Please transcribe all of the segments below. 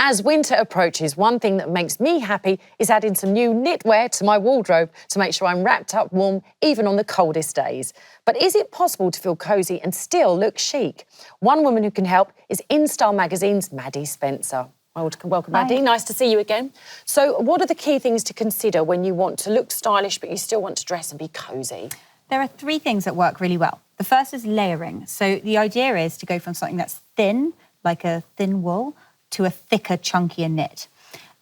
As winter approaches, one thing that makes me happy is adding some new knitwear to my wardrobe to make sure I'm wrapped up warm, even on the coldest days. But is it possible to feel cosy and still look chic? One woman who can help is InStyle magazine's Maddie Spencer. Welcome, Maddie. Nice to see you again. So what are the key things to consider when you want to look stylish but you still want to dress and be cosy? There are three things that work really well. The first is layering. So the idea is to go from something that's thin, like a thin wool, to a thicker, chunkier knit.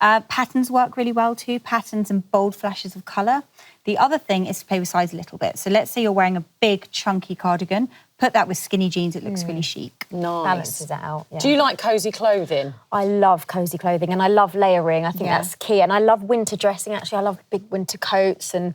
Patterns work really well too, patterns and bold flashes of colour. The other thing is to play with size a little bit. So let's say you're wearing a big, chunky cardigan, put that with skinny jeans, it looks really chic. Nice. Balances that out. Yeah. Do you like cosy clothing? I love cosy clothing and I love layering. I think that's key. And I love winter dressing, actually. I love big winter coats, and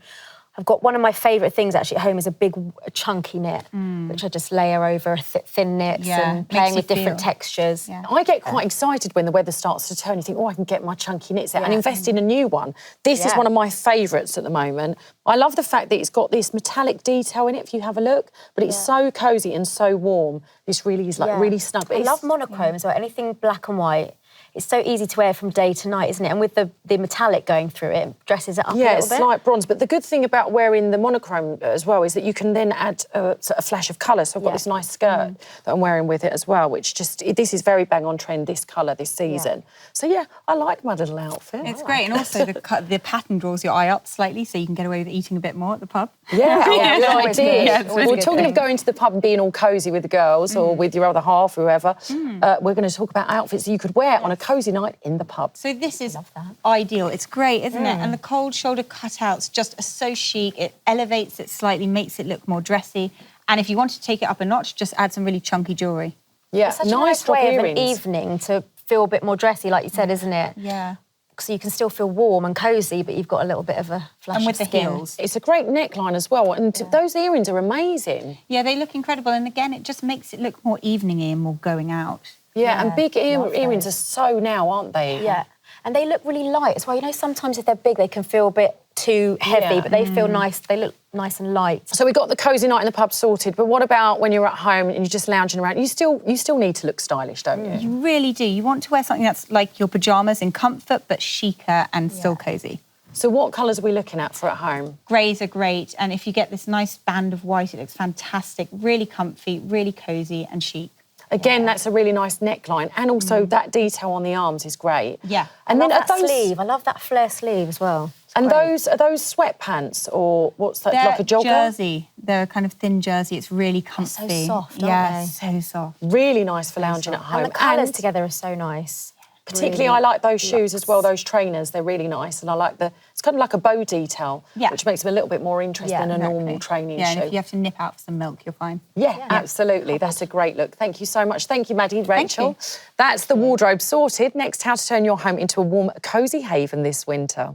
I've got one of my favourite things actually at home is a big chunky knit, which I just layer over thin knits and playing with different textures. Yeah. I get quite excited when the weather starts to turn. You think, oh, I can get my chunky knits out and invest in a new one. This is one of my favourites at the moment. I love the fact that it's got this metallic detail in it, if you have a look, but it's so cosy and so warm. This really is like really snug. But I love monochrome as well, anything black and white. It's so easy to wear from day to night, isn't it? And with the metallic going through it, dresses it up a little bit. Yeah, it's like bronze. But the good thing about wearing the monochrome as well is that you can then add a flash of colour. So I've got this nice skirt that I'm wearing with it as well, which this is very bang on trend, this colour, this season. So yeah, I like my little outfit. It's great. And also the pattern draws your eye up slightly so you can get away with eating a bit more at the pub. Yeah, good idea. Yeah, well, talking of going to the pub and being all cosy with the girls or with your other half, whoever, we're going to talk about outfits that you could wear on a cosy night in the pub. So this is ideal. It's great, isn't it? And the cold shoulder cutouts just are so chic. It elevates it slightly, makes it look more dressy. And if you want to take it up a notch, just add some really chunky jewellery. Yeah, it's such a nice way of an evening to feel a bit more dressy, like you said, isn't it? Yeah. So you can still feel warm and cosy, but you've got a little bit of a flash and with of skin. the heels. It's a great neckline as well, and those earrings are amazing. Yeah, they look incredible. And again, it just makes it look more evening-y and more going out. Yeah, and big earrings are so now, aren't they? Yeah, and they look really light as well. You know, sometimes if they're big, they can feel a bit too heavy, but they feel nice. They look nice and light. So we got the cosy night in the pub sorted, but what about when you're at home and you're just lounging around? You still need to look stylish, don't you? You really do. You want to wear something that's like your pyjamas in comfort, but chicer and still cosy. So what colours are we looking at for at home? Greys are great, and if you get this nice band of white, it looks fantastic, really comfy, really cosy and chic. Again, that's a really nice neckline, and also that detail on the arms is great. Yeah. And then that sleeve. I love that flare sleeve as well. And are those sweatpants or what's that? Like a jogger? Jersey. They're a kind of thin jersey. It's really comfy. They're so soft, aren't they? So soft. Really nice for lounging at home. And the colours together are so nice. Particularly, I like those shoes as well, those trainers. They're really nice. And I like it's kind of like a bow detail, which makes them a little bit more interesting than a normal training shoe. Yeah, and if you have to nip out for some milk, you're fine. Yeah, absolutely. That's a great look. Thank you so much. Thank you, Maddie, Rachel. That's the wardrobe sorted. Next, how to turn your home into a warm, cosy haven this winter.